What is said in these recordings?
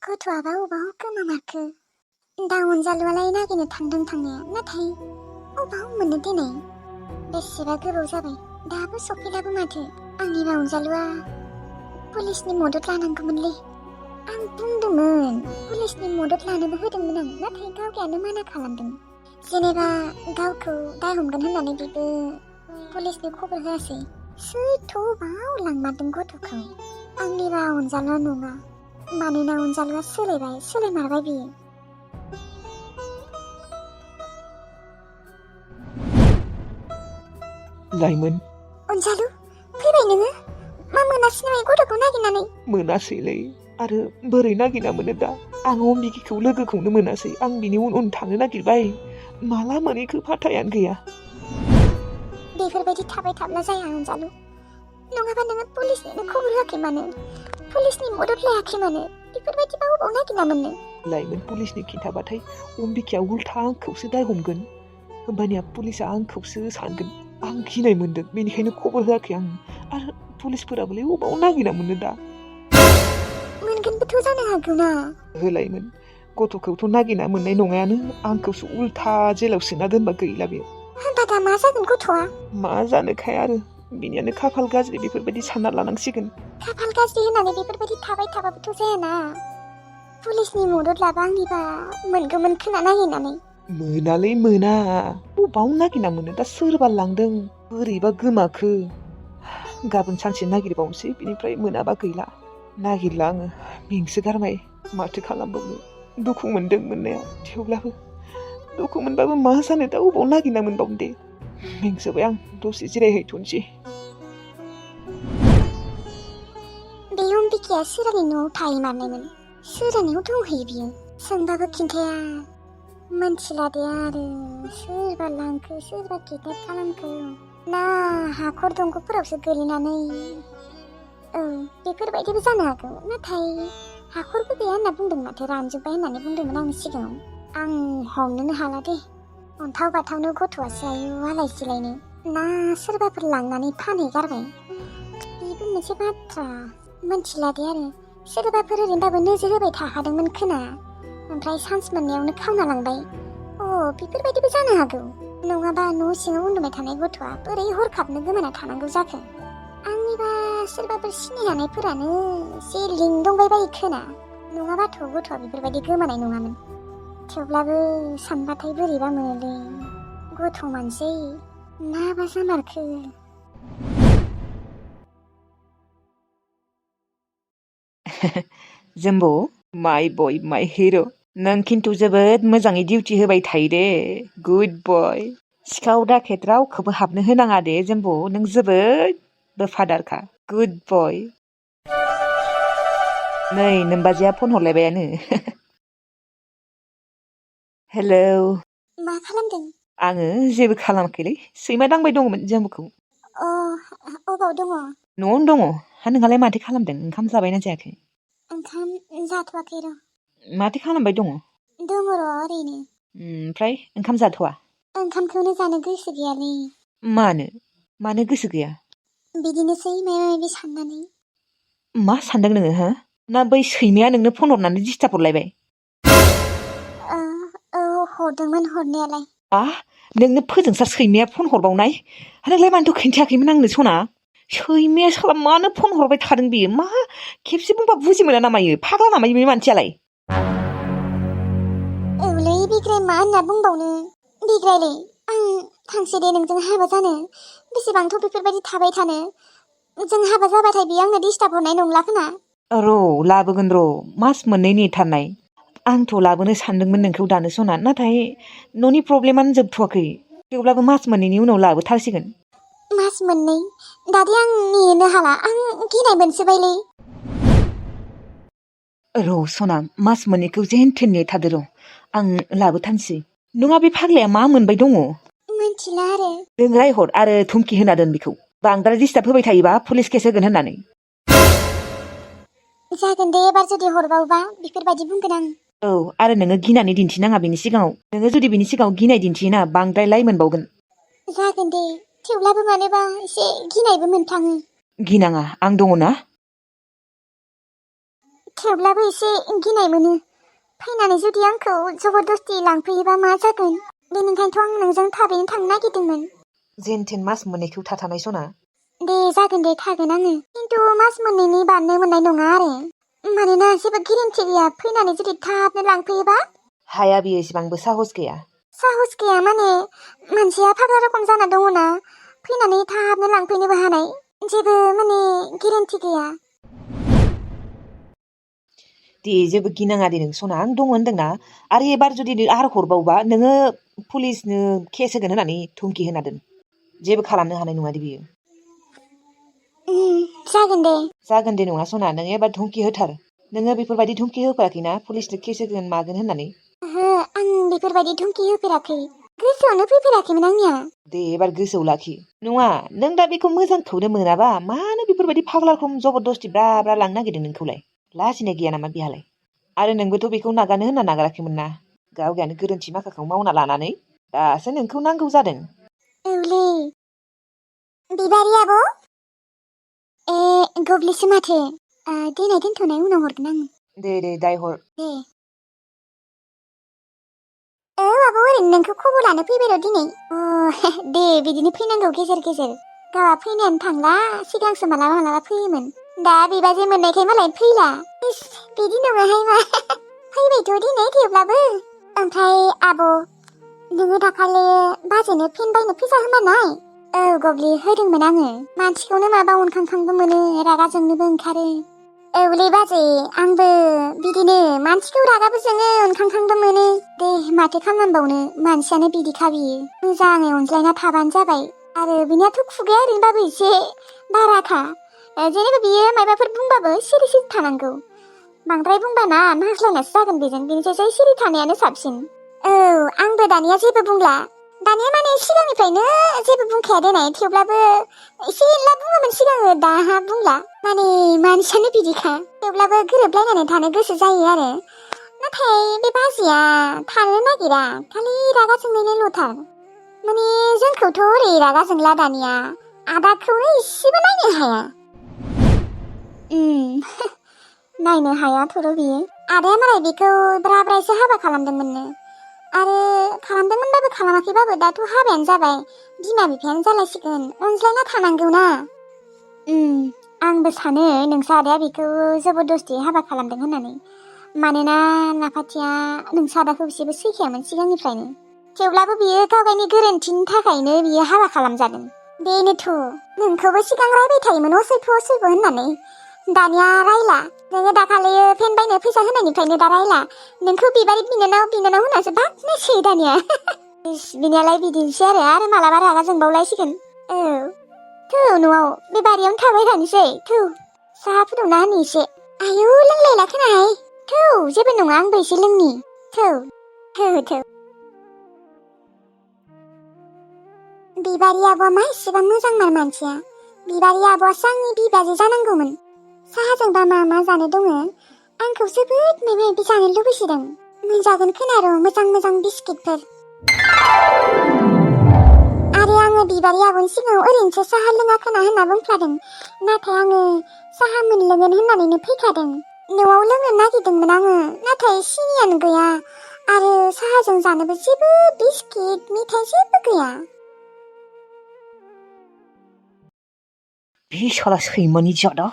गथ'आबा अबाव गोमामारखो? दा अनजालुआलाय नागिरनो थांदों थांनाया, नाथाय अबाव मोननो दिनै? बेसेबा गोबाव जाबाय, दाबो सफैलाबो माथो। आंनिबा अनजालुआ पुलिसनि मदद लानांगौमोनलै। आं बुंदोंमोन, पुलिसनि मदद लानोबो होदोंमोन आं, नाथाय गावगायानो माना खालामदों। जेनेबा गावखौ दाय हमगोन होननानै बेबो पुलिसनि खबर होआसै। सोरथ' अबाव लांमारदों गथ'खौ? आंनिबा अनजालुआ नङा, मानोना अनजालुआ सोलायमारबाय बियो। लाइमोन, अनजालु, फैबाय नोङो? मा मोनासै नों गथ'खौ नागिरनानै? मोनासैलै, आरो बोरै नागिरना मोनो दा? आं अम्बिकिखौ लोगोखौनो मोनासै। आं बिनि उन थांनो नागिरबाय, माला मोनहैखो फाथायानो गैया। बेफोरबायदि थाबाय थाब्ला जाया अनजालु। नङाबा नोङो पुलिसनो खबर होआखै मानो? पुलिसनि मदद लायाखै मानो? बेफोरबायदिबा अबाव नागिरना मोननो? लाइमोन, पुलिसनि खिन्थाबाथाय अम्बिकाया उल्था आंखौसो दाय हमगोन। होमबानिया पुलिसआ आंखौसो सानगोन। आं गिनाय मोनदों, बेनिखायनो खबर होआखै आं। आरो पुलिसफोराबोलै अबाव नागिरना मोननो दा? मोनगोनबोथ' जानो हागौ ना? लाइमोन, गथ'खौथ' नागिरना मोननाय नङायानो। आंखौसो उल्था जेलाव सोना दोनबा गैला बे। होमबा दा मा जागोन गथ'आ? मा जानोखाय आरो, बिनियानो खाफाल गाज्रि, बेफोरबायदि सानना लानांसिगोन। खाफाल गाज्रि होननानै बेफोरबायदि थाबाय थाबाबोथ' जायाना। पुलिसनि मदद लाबा आंनिबा मोनगौमोन खोना नागिरनानै। मोनालै मोना, अबाव नागिरना मोनो दा? सोरबा लांदों, बोरैबा गोमाखो। गाबोन सानसे नागिरबावनोसै, बिनिफ्राय मोनाबा गैला। नागिरला आङो, मेंसो गारबाय। माथो खालामबावनो, दुखु मोनदों मोननाया, थेवब्लाबो दुखु मोनबाबो मा जानो दा? अबाव नागिरना मोनबावनो दे? मेंजोब्बाय आं, दसे जिरायहैथ'नोसै। बे अम्बिकाया सोरानि न'आव थाहैमारनायमोन। सोरानियाव दंहैयो बियो, सोंबाबो खिन्थाया। मोनथिला दे आरो सोरबा लांखो, सोरबा किडनेप खालामखो, ना हाखर दंग'फोरावसो गोलैनानै। औ, बेफोरबायदिबो जानो हागौ। नाथाय हाखरबो गैया होनना बुंदों माथो, रानजोब्बाय होननानै बुंदोंमोन आंनि सिगाङाव। आं हमनोनो हाला दे। अन्थाव बाथावनो गथ'आसो आयु आलाय सिलायनो, ना सोरबाफोर लांनानै फानहैगारबाय? बेबो मोनसे बाथ्रा, मोनथिला दे आरो। सोरबाफोर ओरैनोबाबो नोजोर होबाय थाखादोंमोन खोना, ओमफ्राय चान्स मोननायावनो खावना लांबाय। बेफोरबायदिबो जानो हागौ। नङाबा न' सिङाव उन्दुबाय थानाय गथ'आ बोरै हरखाबनो गोमाना थानांगौ जाखो? आंनिबा सोरबाफोर सिनायहानायफोरानो एसे लिंदंबाय बायो खोना, नङाबाथ' गथ'आ बेफोरबायदि गोमानाय नङामोन। थेवब्लाबो सानबाथाय बोरैबा मोनोलै, गथ' मानसै माबा जामारखो? जोंबो माय बय माय हिर', नों खिन्थु जोबोद मोजाङै डिउटि होबाय थायो दे। गुड बय। सिखाव दाखेट रावखौबो हाबनो होनाङा दे जोंबो, नों जोबोद फादारखा। गुड बय। नै नोमबाजैया फन हरलायबायानो। हेलौ। मा खालामदों? आङो जेबो खालामाखैलै, सैमा दांबाय दङमोन जोंबोखौ। अबाव दङ? न'आवनो दङ। नोंहालाय माथो खालामदों? ओंखाम जाबायना जायाखै? ओंखाम जाथ'वाखै र'। माथो खालामबाय दङ? दङ र' ओरैनो। ओमफ्राय ओंखाम जाथ'वा? ओंखामखौनो जानो गोसो गैयालै। मानो गोसो गैया? बिदिनोसै माबा माबि साननानै। मा सानदों नोङो हो? ना बै सैमाया नोंनो फन हरनानै डिस्टार्ब हरलायबाय? औ, हरदोंमोन हरनायालाय। नोंनो फोजोंसार सैमाया फन हरबावनाय? नोंलाय मानोथ' खिन्थायाखैमोन आंनो सना? सैमाया साला मानो फन हरबाय थादों बियो? मा खेबसे बुंबा बुजि मोना ना मायो? फाग्ला नामा बे मानसियालाय? औलै बिग्राय, मा होनना बुंबावनो? बिग्रायलै, आं थांसै दे नोंजों हाबा जानो। बेसेबांथ' बेफोरबायदि थाबाय थानो? जों हाबा जाबाथाय बियो आंनो डिस्टार्ब हरनाय नंला खोना? लाबोगोन र', मास मोननै नेथारनाय। आंथ' लाबोनो सानदोंमोन नोंखौ दानो सना, नाथाय न'नि प्रब्लेमानो जोबथ'वाखै। थेवब्लाबो मास मोननैनि उनाव लाबोथारसिगोन। मास मोननै? दादि आं नेनो हाला, आं गिनाय मोनसोबायलै। सना, मास मोननैखौ जेन थेन नेथारदो र', आं लाबोथारसै। नङा बे फाग्लाया मा मोनबाय दङ? मिन्थिला आरो। नों रायहर आरो धुमखि होना दोन बेखौ, बांद्राय डिस्टार्ब होबाय थायोबा पुलिस केस होगोन होननानै। जागोन दे, एबार जुदि हरबावबा बेफोरबायदि बुंगोन आं। आरो नोङो गिनानै दिन्थिनाङा बिनि सिगाङाव। नोङो जुदि बिनि सिगाङाव गिनाय दिन्थियोना, बांद्राय लाइ मोनबावगोन। जागोन दे, थेवब्लाबो मानोबा एसे गिनायबो मोनफ्लाङो। गिनाङा, आं दङ ना? थेवब्लाबो एसे गिनाय मोनो फैनानै जुदि आंखौ जबरदस्ति लांफैयोबा मा जागोन बेनिखायनोथ' आं नोंजों थाबैनो थांनो नागिरदोंमोन जेनथेन मास मोननैखौ थाथानाय सना दे जागोन दे थागोन आङो खिन्थु मास मोननैनि बारनो मोननाय नङा आरो मानोना जेबो गेरेन्टि गैया फैनानै जुदि थाबनो लांफैयोबा हाया बियो एसेबांबो साहस गैया माने मानसिया फाग्ला रखम जाना दङना फैनानै थाबनो लांफैनोबो हानाय जेबो माने गेरेन्टि गैया दे जेबो गिनाङा दे नों सना आं दङ होनदोंना आरो एबार जुदि आरो हरबावबा नोङो पुलिसनो केस होगोन होननानै धुमखि होना दोन जेबो खालामनो हानाय नङा दे बियो जागोन दे नङा सना नों एबार धुमखि होथार नोङो बेफोरबायदि धुमखि होफेराखैना पुलिसनो केस होगोन मागोन होननानै ओहो आं बेफोरबायदि धुमखि होफेराखै गोसोआवनो फैफेराखैमोन आंनिया दे एबार गोसोआव लाखि नङा नों दा बेखौ मोजांखौनो मोनाबा मानो बेफोरबायदि फाग्ला रखम जबरदस्ति ब्रा ब्रा लांनो नागिरदों नोंखौलाय लाजिनाय गैया नामा बिहालाय आरो नोंबोथ' बेखौ नागारनो होनना नागाराखैमोन ना गावगायानो गोरोन्थि माखाखौ मावना लानानै दासो नोंखौ नांगौ जादों औलै बिबारि आब' गब्लिसो माथो देनाय दोनथ'नाय उनाव हरगोन आङो दे दाय हर दे औ आब' ओरैनो नोंखौ खबर लानो फैबाय र' दिनै दे बिदिनो फैनांगौ गेजेर गेजेर गावहा फैनायानो थांला सिगांसो मालाबा मालाबा फैयोमोन दा बिबाजै मोननायखाय मालाय फैला इस बिदि नङाहाय मा फैबायथ' दिनै थेवब्लाबो ओमफ्राय आब' नोङो दाखालि बाजैनो पेन बायनो फैसा होमारनाय औ गब्लि होदोंमोन आङो मानसिखौनो माबा अनखांखांबो मोनो रागा जोंनोबो ओंखारो औलै बाजै आंबो बिदिनो मानसिखौ रागाबो जोङो अनखांखांबो मोनो दे माथो खालामबावनो मानसियानो बिदिखा बियो मोजाङै अनज्लायना थाबानो जाबाय आरो बिनियाथ' खुगाया ओरैनोबाबो एसे बाराखा जेनेबा बियो माबाफोर बुंबाबो सिरि सिरि थानांगौ बांद्राय बुंबाना नांज्लायनासो जागोन बेनिफ्राय सिरि थानायानो साबसिन औ आंबो दानिया जेबो बुंला दानिया माने सिगांनिफ्रायनो जेबो बुंखाया देनाय थेवब्लाबो एसे एला बुङोमोन सिगाङो दाहा बुंला माने मानसियानो बिदिखा थेवब्लाबो गोरोबलायनानै थानो गोसो जायो आरो नाथाय बे बाजैया थानो नागिरा खालि रागा जोंनायल'थार माने जोंखौथ' ओरै रागा जोंला दानिया आदाखौनो इसेबो नायनो हाया नायनो हायाथ'र' बियो आदाया मालाय बेखौ ब्रा ब्रायसो हाबा खालामदोंमोननो आरो खालामदोंमोनबाबो खालामाखैबाबो दाथ' हाबायानो जाबाय बिमा बिफायानो जालायसिगोन अनज्लायना थानांगौना आंबो सानो नोंसा आदाया बेखौ जबरदस्ति हाबा खालामदों होननानै मानोना नाफाथिया नोंसा आदाखौ एसेबो सैखायामोन सिगांनिफ्रायनो थेवब्लाबो बियो गावगायनि गोरोन्थिनि थाखायनो बियो हाबा खालामजादों बेनोथ' नोंखौबो सिगां रायबाय थायोमोन असैब' होननानै दानिया रायला नोङो दाखालि पेन बायनो फैसा होनायनिफ्रायनो दा रायला नोंखौ बिबारि बिनानाव होननासो बाख्नायसोयो दानिया बिनियालाय बिदिनोसै आरो मालाबा रागा जोंबावलायसिगोन औ थौ न'आव बे बारियावनो थाबाय थानोसै थौ साहा फुदुंना होनि एसे आयौ लोंलायला खोनाहाय थौ जेबो नङा आंबो एसे लोंनि थौ बिबारि आब'आ मा एसेबां मोजांमार मानसिया बिबारि आब'आसो आंनि बिबाजै जानांगौमोन साहाजोंबा मा जानो दङ आंखौ जोबोद माबा जानो लुबैसोदों मोनजागोन खोना र' मोजां बिस्किटफोर आरो आङो बिबारि आब'नि सिगाङाव ओरैनोसो साहा लोङा खोना होनना बुंफ्लादों नाथाय आङो साहा मोनलोंगोन होननानैनो फैखादों न'आव लोंनो नागिरदोंमोन आङो नाथाय सिनियानो गैया आरो साहाजों जानोबो जेबो बिस्किट मेथाइ जेबो गैया बे साला सैमानि जादा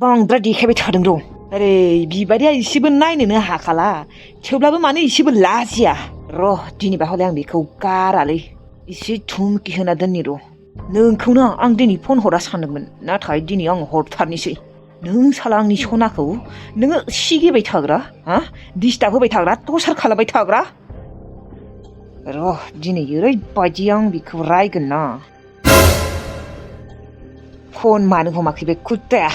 बांद्राय देखायबाय थादों र' अरे बिबारिया एसेबो नायनोनो हाखाला थेवब्लाबो मानो एसेबो लाजिया र' दिनैबा हले आं बेखौ गारालै एसे धुमखि होना दोननि र' नोंखौनो आं दिनै फन हरा सानदोंमोन नाथाय दिनै आं हरथारनोसै नों साला आंनि सनाखौ नोङो सिगिबाय थाग्रा डिस्टार्ब होबाय थाग्रा टर्चार खालामबाय थाग्रा र' दिनै ओरैबायदि आं बेखौ रायगोन ना फन मानो हमाखै बे कुत्ताया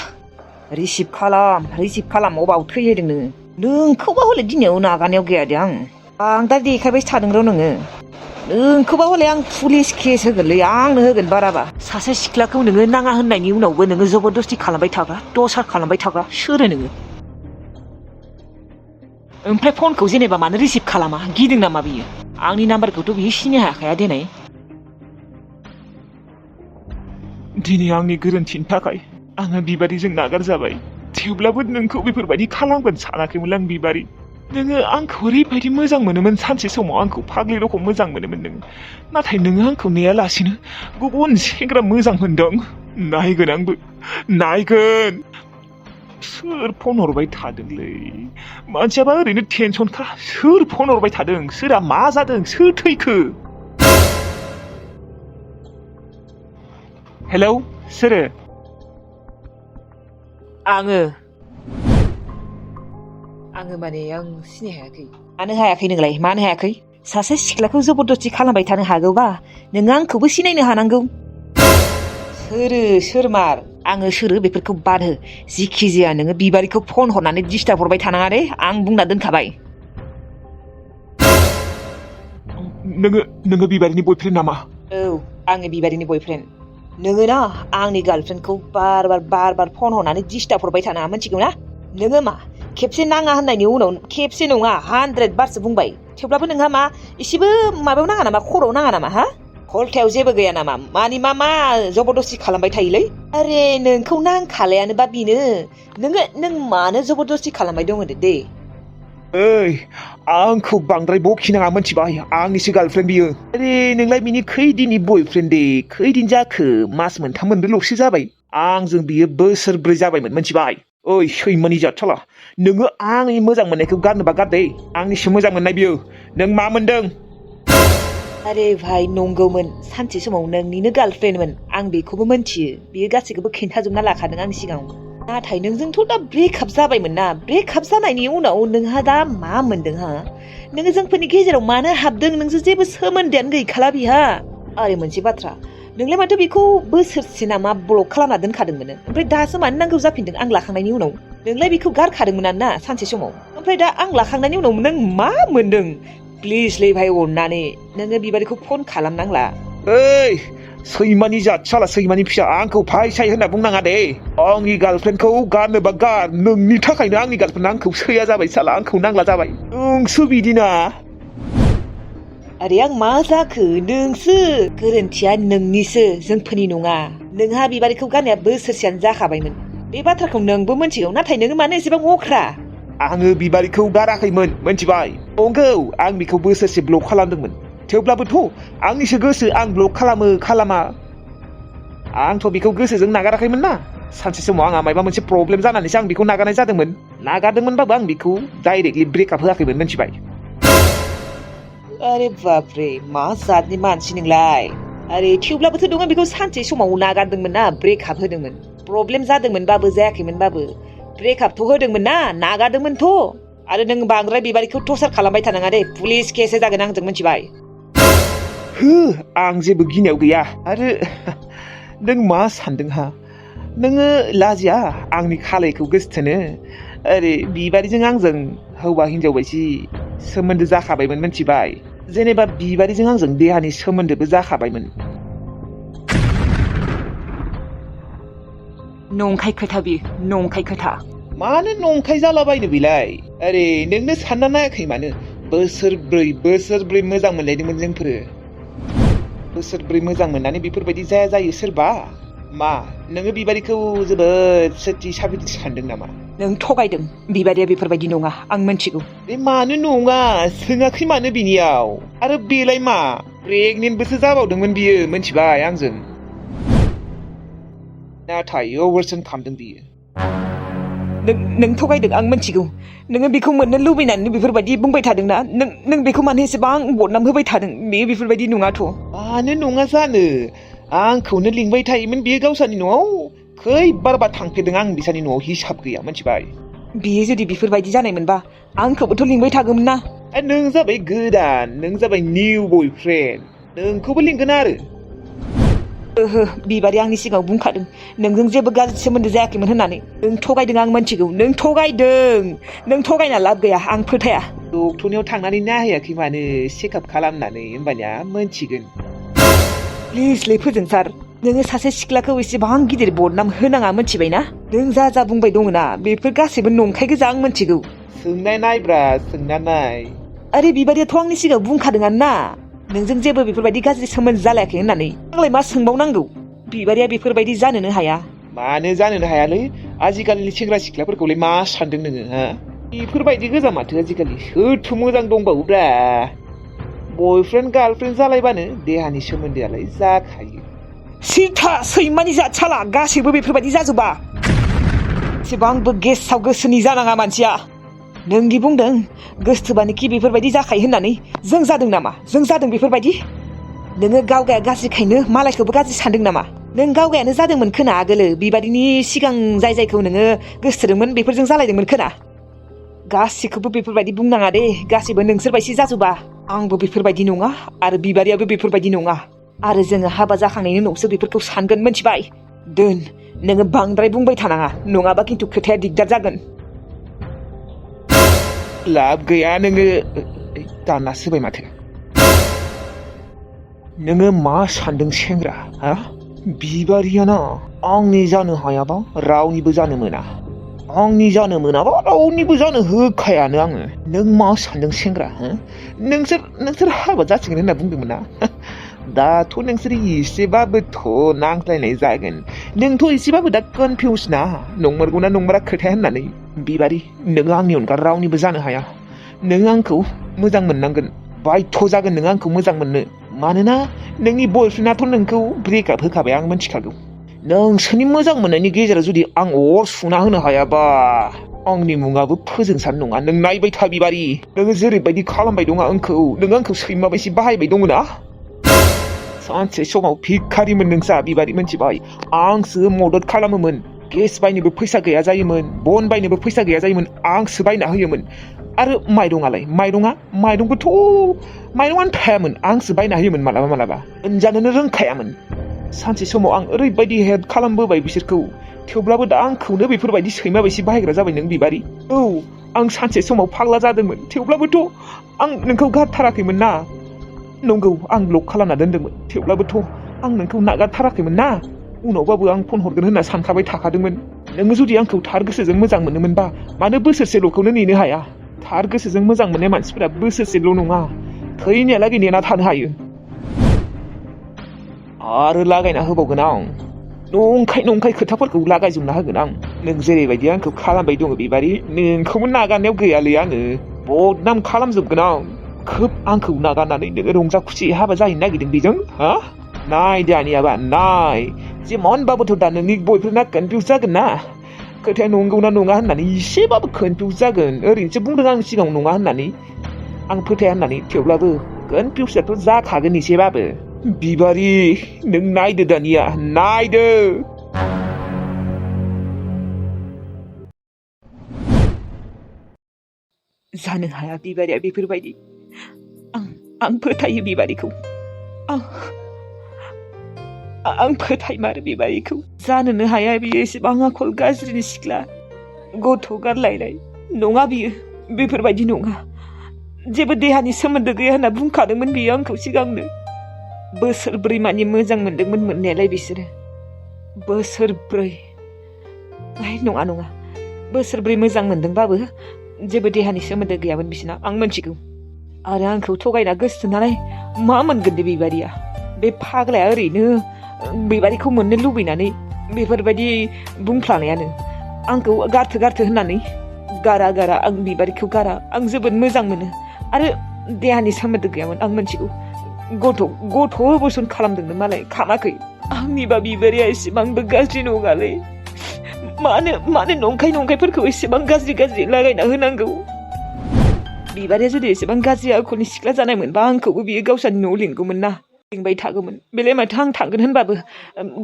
रिसिभ खालाम अबाव थैहैदों नोंखौबा हले दिनैयाव नागारनायाव गैया दे आं बांद्राय देखायबाय थादों र' नोंखौबा हले आं पुलिस केस होगोनलै आंनो होगोन बाराबा सासे सिख्लाखौ नोङो नाङा होननायनि उनावबो नोङो जबरदस्ति खालामबाय थाग्रा टर्चार खालामबाय थाग्रा सोरो नोङो ओमफ्राय फनखौ जेनेबा मानो रिसिभ खालामा गिदों नामा बियो आंनि नाम्बारखौथ' बियो सिनाय हाखाया देनाय दिनै आंनि गोरोन्थिनि थाखाय आङो बिबारिजों नागारजाबाय थेवब्लाबो नोंखौ बेफोरबायदि खालामगोन सानाखैमोन आं बिबारि नोङो आंखौ ओरैबायदि मोजां मोनोमोन सानसे समाव आंखौ फाग्लि रखम मोजां मोनोमोन नों नाथाय नोङो आंखौ नेयालासिनो गुबुन सेंग्रा मोजां मोनदों नायगोन आंबो नायगोन सोर फन हरबाय थादोंलै मानसियाबा ओरैनो टेनसनखा सोर फन हरबाय थादों सोरहा मा जादों सोर थैखो हेलौ सोरो आङो माने आं सिनाय हायाखै मानो हायाखै नोंलाय मानो हायाखै सासे सिख्लाखौ जबरदस्ति खालामबाय थानो हागौबा नोङो आंखौबो सिनायनो हानांगौ सोरमार आङो सोरो बेफोरखौ बाद हो जिखि जाया नोङो बिबारिखौ फन हरनानै डिस्टार्ब हरबाय थानाङा दे आं बुंना दोनखाबाय नोङो बिबारिनि बयफ्रेन्ड नामा औ आङो बिबारिनि बयफ्रेन्ड नोङो ना आंनि गार्लफ्रेन्डखौ बार बार फन हरनानै डिस्टार्ब हरबाय थानाङा मिथिगौ ना नोङो मा खेबसे नाङा होननायनि उनाव खेबसे नङा 100 बारसो बुंबाय थेवब्लाबो नोंहा मा एसेबो माबायाव नाङा नामा खर'आव नाङा नामा हा खलथायाव जेबो गैया नामा मानि मा जबरदस्ति खालामबाय थायोलै आरे नोंखौ नांखालायानोबा बेनो नों मानो जबरदस्ति खालामबाय दङ दे ओइ आंखौ बांद्राय बखिनाङा मिथिबाय आंनिसो गार्लफ्रेन्ड बियो आरे नोंलाय बिनि खैदिननि बयफ्रेन्ड दे खैदिन जाखो मास मोनथाम मोनब्रैल'सो जाबाय आंजों बियो बोसोरब्रै जाबायमोन मिथिबाय ओइ सैमानि जाथाला नोङो आंनि मोजां मोननायखौ गारनोबा गारदे आंनिसो मोजां मोननाय बियो नों मा मोनदों आरे भाइ नंगौमोन सानसे समाव नोंनिनो गार्लफ्रेन्डमोन आं बेखौबो मोनथियो बियो गासैखौबो खिन्थाजोबना लाखादों आंनि सिगाङाव नाथाय नोंजोंथ' दा ब्रेकआप जाबायमोन ना ब्रेकआप जानायनि उनाव नोंहा दा मा मोनदों हा नोङो जोंफोरनि गेजेराव मानो हाबदों नोंजों जेबो सोमोन्दोआनो गैखाला बिहा आरो मोनसे बाथ्रा नोंलाय माथो बेखौ बोसोरसे नामा ब्लक खालामना दोनखादोंमोन ओमफ्राय दासो मानो नांगौ जाफिनदों आं लाखांनायनि उनाव नोंलाय बेखौ गारखादोंमोन ना सानसे समाव ओमफ्राय दा आं लाखांनायनि उनाव नों मा मोनदों प्लिजलै भाइ अननानै नोङो बिबारिखौ फन खालामनांला ओइ सैमानि जाथसाला सैमानि फिसा आंखौ फायसाय होनना बुंनाङा दे आंनि गार्लफ्रेन्डखौ गारनोबा गार नोंनि थाखायनो आंनि गार्लफ्रेन्डआ आंखौ सैया जाबाय साला आंखौ नांला जाबाय नोंसो बिदिना आरे आं मा जाखो नोंसो गोरोन्थिया नोंनिसो जोंफोरनि नङा नोंहा बिबारिखौ गारनाया बोसोरसेयानो जाखाबायमोन बे बाथ्राखौ नोंबो मिथिगौ नाथाय नोङो मानो एसेबां अख्रा आङो बिबारिखौ गाराखैमोन मिथिबाय नंगौ आं बिखौ बोसोरसे ब्लक खालामदोंमोन थेवब्लाबोथ' आंनिसो गोसो आं ब्लक खालामा आंथ' बिखौ गोसोजों नागाराखैमोन ना सानसे समाव आंहा माबा मोनसे प्रब्लेम जानानैसो आं बिखौ नागारनाय जादोंमोन नागारदोंमोनबाबो आं बिखौ डाइरेक्टलि ब्रेकआप होआखैमोन मिथिबाय अरे बापरे मा जातनि मानसि नोंलाय अरे थेवब्लाबोथ' दङ बेखौ सानसे समाव नागारदोंमोन ना ब्रेकआप होदोंमोन प्रब्लेम जादोंमोनबाबो जायाखैमोनबाबो ब्रेकआपथ' होदोंमोन ना नागारदोंमोनथ' आरो नों बांद्राय बिबारिखौ टर्चार खालामबाय थानाङा दे पुलिस केससो जागोन आंजों मिथिबाय हो आं जेबो गिनायाव गैया आरो नों मा सानदों हा नोङो लाजिया आंनि खालायखौ गोसोथोनो ओरै बिबारिजों आंजों हौवा हिनजाव बायदि सोमोन्दो जाखाबायमोन मिथिबाय जेनेबा बिबारिजों आंजों देहानि सोमोन्दोबो जाखाबायमोन नंखाय खोथा बियो नंखाय खोथा मानो नंखाय जालाबायनो बेलाय अरे नोंनो सानना नायाखै मानो बोसोरब्रै मोजां मोनलायदोंमोन जोंफोरो बोसोरब्रै मोजां मोननानै बेफोरबायदि जायो सोरबा मा नोङो बिबारिखौ जोबोद सथि साबिथि सानदों नामा नों थगायदों बिबारिया बेफोरबायदि नङा आं मिथिगौ बे मानो नङा सोङाखै मानो बिनियाव आरो बेलाय मा प्रेगनेन्टबोसो जाबावदोंमोन बियो मिथिबाय आंजों नाथाय अभारसन खालामदों बियो नों थगायदों आं मिथिगौ नोङो बेखौ मोननो लुबैनानै बेफोरबायदि बुंबाय थादोंना नों बेखौ मानो एसेबां बदनाम होबाय थादों बेयो बेफोरबायदि नङाथ' मानो नङा जानो आंखौनो लिंबाय थायोमोन बियो गावसानि न'आव खैबारबा थांफेरदों आं बिसानि न'आव हिसाब गैया मिथिबाय बियो जुदि बेफोरबायदि जानायमोनबा आंखौबोथ' लिंबाय थागौमोन ना नों जाबाय गोदान नों जाबाय निउ बयफ्रेन्ड नोंखौबो लिंगोन आरो ओहो बिबारि आंनि सिगाङाव बुंखादों नोंजों जेबो गाज्रि सोमोन्दो जायाखैमोन होननानै नों थगायदों आं मिथिगौ नों थगायना लाब गैया आं फोथाया डक्टरनियाव थांनानै नायहैयाखै मानो चेकआप खालामनानै होमबानिया मोनथिगोन प्लिजलै फोजोंसार नोङो सासे सिख्लाखौ एसेबां गिदिर बदनाम होनाङा मिथिबायना नों जा बुंबाय दङ ना बेफोर गासैबो नंखाय गोजा आं मिथिगौ सोंनाय नायब्रा सोंना नाय अरे बिबारियाथ' आंनि सिगाङाव बुंखादोंआनो ना नोंजों जेबो बेफोरबायदि गाज्रि सोमोन्दो जालायाखै होननानै आंलाय मा सोंबावनांगौ बिबारिया बेफोरबायदि जानोनो हाया मानो जानोनो हायालै आजिखालिनि सेंग्रा सिख्लाफोरखौलाय मा सानदों नोङो हा बेफोरबायदि गोजा माथो आजिखालि सोरथो मोजां दंबावोब्रा बयफ्रेन्ड गार्लफ्रेन्ड जालायबानो देहानि सोमोन्दोआलाय जाखायो सिथा सैमानि जात साला गासैबो बेफोरबायदि जाजोबा एसेबांबो गेसाव गोसोनि जानाङा मानसिया नोंदि बुंदों गोसोबानोखि बेफोरबायदि जाखायो होननानै जों जादों नामा जों जादों बेफोरबायदि नोङो गावगाया गाज्रिखायनो मालायखौबो गाज्रि सानदों नामा नों गावगायानो जादोंमोन खोना आगोलो बेबादिनि सिगां जाय जायखौ नोङो गोसोथोदोंमोन बेफोरजों जालायदोंमोन खोना गासैखौबो बेफोरबायदि बुंनाङा दे गासैबो नोंसोरबायदि जाजोबा आंबो बेफोरबायदि नङा आरो बिबारियाबो बेफोरबायदि नङा आरो जोङो हाबा जाखांनायनि उनावसो बेफोरखौ सानगोन मोनथिबाय दोन नोङो बांद्राय बुंबाय थानाङा नङाबा खिन्थु खोथाया दिगदार जागोन लाब गैया नोङो दानासो होबाय माथो नोङो मा सानदों सेंग्रा हा बिबारियाना आंनि जानो हायाबा रावनिबो जानो मोना आंनि जानो मोनाबा रावनिबो जानो होखायानो आङो नों मा सानदों सेंग्रा हो नोंसोर हाबा जासिगोन होनना बुंदोंमोन ना दाथ' नोंसोर एसेबाबोथ' नांज्लायनाय जागोन नोंथ' एसेबाबो दा कनफिउस ना नंमारगौना नंमारा खोथाया होननानै बिबारि नोङो आंनि अनगा रावनिबो जानो हाया नों आंखौ मोजां मोननांगोन बायध' जागोन नों आंखौ मोजां मोननो मानोना नोंनि बयफ्रेन्डआथ' नोंखौ ब्रेकआप होखाबाय आं मिथिखागौ नोंसोरनि मोजां मोननायनि गेजेराव जुदि आं अर सुना होनो हायाबा आंनि मुङाबो फोजोंसार नङा नों नायबाय था बिबारि नोङो जेरैबायदि खालामबाय दङ आंखौ नों आंखौ सैमा बायदि बाहायबाय दङ ना सानसे समाव भिखारिमोन नोंसा बिबारि मिथिबाय आंसो मदद खालामोमोन गेस बायनोबो फैसा गैया जायोमोन बन बायनोबो फैसा गैया जायोमोन आंसो बायना होयोमोन आरो माइरङालाय माइरङानो थायामोन आंसो बायना होयोमोन मालाबा मालाबा मोनजानोनो रोंखायामोन सानसे समाव आं ओरैबायदि हेल्प खालामबोबाय बिसोरखौ थेवब्लाबो दा आंखौनो बेफोरबायदि सैमा बायदि बाहायग्रा जाबाय नों बिबारि औ आं सानसे समाव फाग्ला जादोंमोन थेवब्लाबोथ' आं नोंखौ गारथाराखैमोन ना नंगौ आं ब्लक खालामना दोन्दोंमोन थेवब्लाबोथ' आं नोंखौ नागारथाराखैमोन ना उनावबाबो आं फन हरगोन होनना सानखाबाय थाखादोंमोन नोङो जुदि आंखौ थार गोसोजों मोजां मोनोमोनबा मानो बोसोरसेल'खौनो नेनो हाया थार गोसोजों मोजां मोननाय मानसिफोरा बोसोरसेल' नङा थैनायालागै नेना थानो हायो आरो लागायना होबावगोन आं नंखाय खोथाफोरखौ लागायजोबना होगोन आं नों जेरैबायदि आंखौ खालामबाय दङ बिबारि नोंखौबो नागारनायाव गैयालै आङो बदनाम खालामजोबगोन आं खोब आंखौ नागारनानै नोङो रंजा खुसि हाबा जाहैनो नागिरदों बेजों हा नाय दानियाबा नाय जेमनबाबोथ' दा नोंनि बयफ्रेन्डआ कनफिउस जागोन ना खोथाया नंगौना नङा होननानै एसेबाबो कनफिउस जागोन ओरैनोसो बुंदों आं सिगाङाव नङा होननानै आं फोथाया होननानै थेवब्लाबो कनफिउसआथ' जाखागोन एसेबाबो बिबारि नों नायदो दानिया नायदो जानो हाया बिबारिया बेफोरबायदि आं फोथायो बिबारिखौ आं फोथायमारो बिबारिखौ जानोनो हाया बियो एसेबां आखल गाज्रिनि सिख्ला गथ' गारलायनाय नङा बियो बेफोरबायदि नङा जेबो देहानि सोमोन्दो गैया होनना बुंखादोंमोन बियो आंखौ सिगांनो बोसोरब्रै मानि मोजां मोनदोंमोन मोननायालाय बिसोरो बोसोरब्रै नङा बोसोरब्रै मोजां मोनदोंबाबो जेबो देहानि सोमोन्दो गैयामोन बिसोरना आं मिथिगौ आरो आंखौ थगायना गोसोथोनानै मा मोनगोन दे बिबारिया बे फाग्लाया ओरैनो बिबारिखौ मोननो लुबैनानै बेफोरबायदि बुंफ्लानायानो आंखौ गारथो होननानै गारा आं बिबारिखौ गारा आं जोबोद मोजां मोनो आरो देहानि सोमोन्दो गैयामोन आं मिथिगौ गथ' बोसोन खालामदोंनो मालाय खामाखै आंनिबा बिबारिया एसेबांबो गाज्रि नङालै मानो नंखायफोरखौ एसेबां गाज्रि लागायना होनांगौ बिबारिया जुदि एसेबां गाज्रि आखलनि सिख्ला जानाय मोनबा आंखौबो बियो गावसानि न'आव लिंगौमोन ना लिंबाय थागौमोन बेलाय माथो आं थांगोन होनबाबो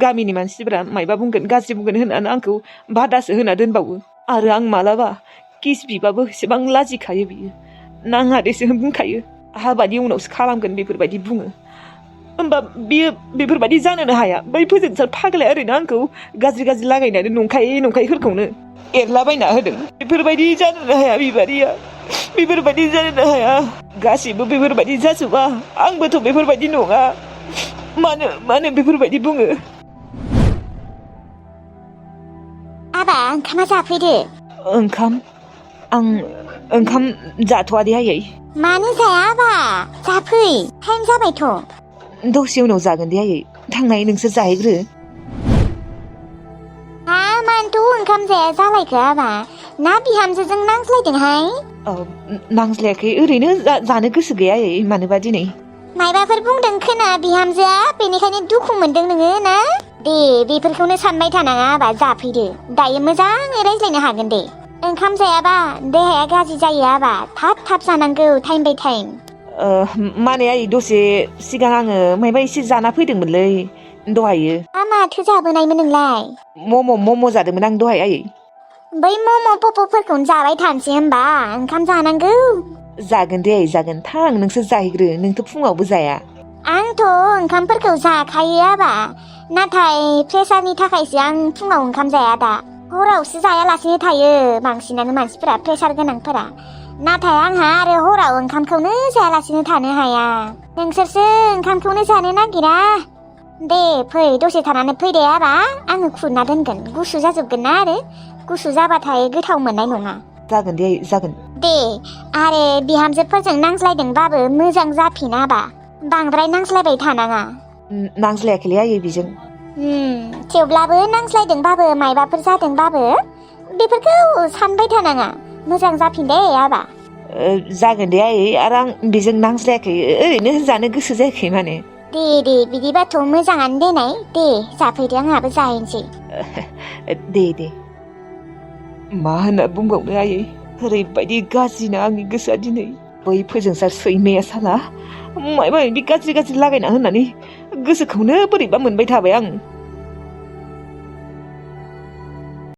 गामिनि मानसिफोरा मायबा बुंगोन गाज्रि बुंगोन होननानै आंखौ बादासो होना दोनबावो आरो आं मालाबा किस बिबाबो एसेबां लाजिखायो बियो नाङा देसो बुंखायो हाबानि उनावसो खालामगोन बेफोरबायदि बुङो होमबा बियो बेफोरबायदि जानोनो हाया बै फोजोंसार फाग्लाया ओरैनो आंखौ गाज्रि लागायनानै नंखायफोरखौनो एरलाबायना होदों बेफोरबायदि जानोनो हाया बिबारिया बेफोरबायदि जानोनो हाया गासिबो बेफोरबायदि जाजोबा आंबोथ' बेफोरबायदि नङा मानो बेफोरबायदि बुङो आबा ओंखामा जाफैदो आं ओंखाम जाथ'वादे आयै मानो जाया आबा जाफै टाइम जाबायथ' दसे उनाव जागोन दे आयै थांनाय नोंसोर जाहैग्रो मानो मानोथ' ओंखाम जाया जालायखो आबा ना बिहामजोजों नांज्लायदोंहाय नांज्लायाखै ओरैनो जानो गोसो गैया मानोबा दिनै मायबाफोर बुंदों खोना बिहामजोआ बेनिखायनो दुखु मोनदों नोङो ना दे बेफोरखौनो सानबाय थानाङा आबा जाफैदो दायो मोजाङै रायज्लायनो हागोन दे ओंखाम जायाबा देहाया गाज्रि जायो आबा थाब थाब जानांगौ टाइम बाय टाइम माने आइ दसे सिगां आङो मायबा एसे जाना फैदोंमोनलै दहायो माथो जाबोनायमोन नोंलाय मम' जादोंमोन आं दहाय आइ बै मम' पप'फोरखौनो जाबाय थानोसै होमबा ओंखाम जानांगौ जागोन दे आइ जागोन थां नोंसोर जाहैग्रो नोंथ' फुङावबो जाया आंथ' ओंखामफोरखौ जाखायो आबा नाथाय प्रेसारनि थाखायसो आं फुङाव ओंखाम जाया दा हरावसो जायालासेनो थायो बांसिनानो मानसिफोरा प्रेसार गोनांफोरा नाथाय आंहा आरो हराव ओंखामखौनो जायालासेनो थानो हाया नोंसोरसो ओंखामखौनो जानो नागिरा दे फै दसे थानानै फै दे आबा आङो खुरना दोनगोन गुसु जाजोबगोन ना आरो गुसु जाबाथाय गोथाव मोननाय नङा जागोन दे जागोन दे आरो बिहामजोफोरजों नांज्लायदोंबाबो मोजां जाफिनाबा बांद्राय नांज्लायबाय थानाङा नांज्लायाखैलै आयै बेजों थेवब्लाबो नांज्लायदोंबाबो मायबाफोर जादोंबाबो बेफोरखौ सानबाय थानाङा मोजां जाफिन दे आबा जागोन दे आयै आरो आं बेजों नांज्लायाखै ओरैनो जानो गोसो जायाखै माने दे बिदिबाथ' मोजाङानो देनाय दे जाफैदो आंहाबो जाहैनोसै दे मा होनना बुंबावनो आयै ओरैबायदि गाज्रिना आंनि गोसोआ दिनै बै फोजोंसार सैमाया साला मायबा मायबि गाज्रि लागायना होननानै गोसोखौनो बोरैबा मोनबाय थाबाय आं